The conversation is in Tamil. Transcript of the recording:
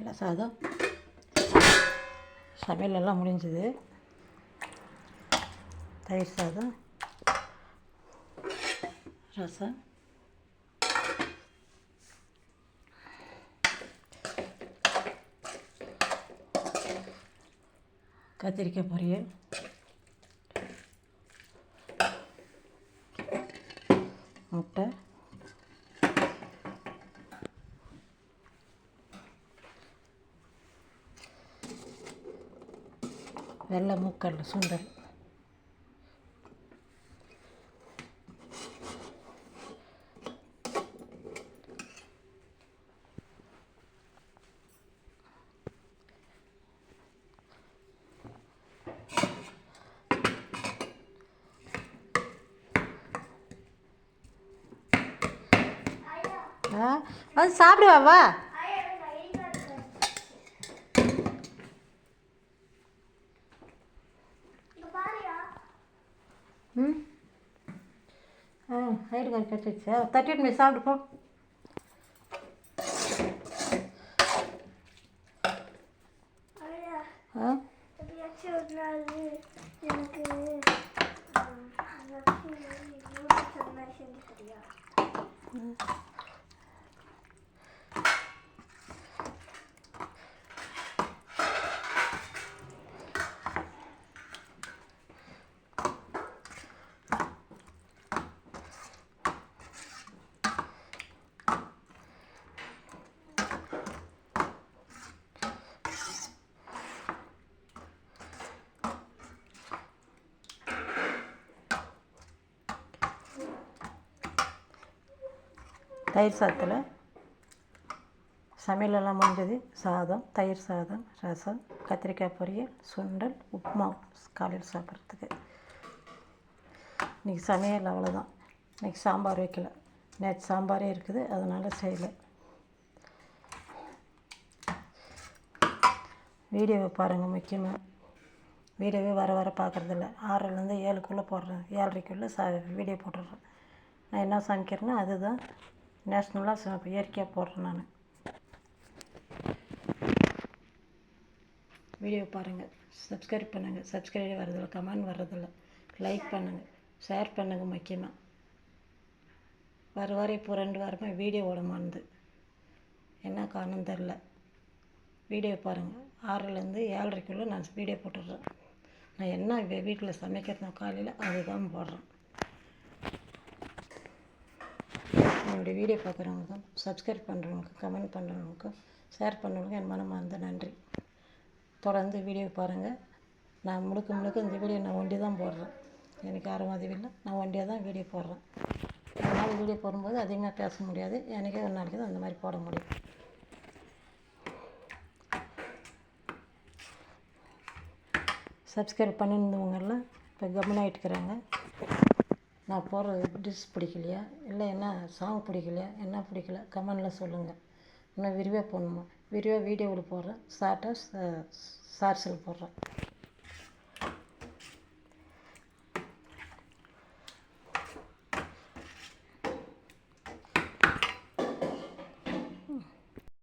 வெள்ளை சாதம் சமையல் எல்லாம் முடிஞ்சுது. தயிர் சாதம், ரசம், கத்திரிக்காய் பொரியல், முட்டை, வெள்ளை மூக்கடலை சுண்டல், அது சாப்பிடுவாவா? ம் ஐடி கார்டு கட்டிடுச்சா? தட்டிட்டு போய் சாப்பிடுப்போ. தயிர் சாதத்தில் சமையலெல்லாம் முடிஞ்சது. சாதம், தயிர் சாதம், ரசம், கத்திரிக்காய் பொரியல், சுண்டல், உப்புமா காலையில் சாப்பிட்றதுக்கு. இன்றைக்கி சமையல் அவ்வளோதான். இன்றைக்கி சாம்பார் வைக்கல. நேற்று சாம்பாரே இருக்குது, அதனால் செய்யலை. வீடியோவை பாருங்கள். முக்கியமாக வீடியோவே வர பார்க்குறதில்ல. 6லேருந்து 7க்குள்ளே போடுறேன். 7:30க்குள்ளே வீடியோ போட்டுடுறேன். நான் என்ன சமைக்கிறேனோ அதுதான் நேஷ்னலாக இயற்கையாக போடுறேன். நான் வீடியோ பாருங்கள், சப்ஸ்கிரைப் பண்ணுங்கள். சப்ஸ்கிரைபே வரதில்லை, கமெண்ட் வர்றதில்லை. லைக் பண்ணுங்கள், ஷேர் பண்ணுங்கள். முக்கியமாக வர இப்போ 2 வாரமாக வீடியோ ஓட மாட்டுது. என்ன காரணம் தெரில. வீடியோ பாருங்கள். 6லேருந்து 7:30க்குள்ளே நான் வீடியோ போட்டுடுறேன். நான் என்ன வீட்டில் சமைக்கிறேனோ காலையில் அதுதான் போடுறேன். என்னுடைய வீடியோ பார்க்குறவங்களுக்கும், சப்ஸ்கிரைப் பண்ணுறவங்களுக்கும், கமெண்ட் பண்ணுறவங்களுக்கும், ஷேர் பண்ணுறவங்களுக்கும் என் மனமார்ந்த நன்றி. தொடர்ந்து வீடியோ பாருங்கள். நான் முழுக்க இந்த வீடியோ நான் ஒண்டி தான் போடுறேன். எனக்கு யாரும் உதவில்லை, நான் ஒண்டியாக தான் வீடியோ போடுறேன். அதனால் வீடியோ போடும்போது அதிகமாக பேச முடியாது. எனக்கே ஒரு நாளைக்கு தான் அந்த மாதிரி போட முடியும். சப்ஸ்கிரைப் பண்ணியிருந்தவங்கெல்லாம் இப்போ கவனம் நான் போடுற டிஷ் பிடிக்கலையா, இல்லை என்ன சாங் பிடிக்கலையா, என்ன பிடிக்கல கமெண்டில் சொல்லுங்கள். இன்னும் விரிவாக போடணுமா? விரிவாக வீடியோவில் போடுறேன், ஷார்ட்டாக ஷார்ட்ஸில் போடுறேன்.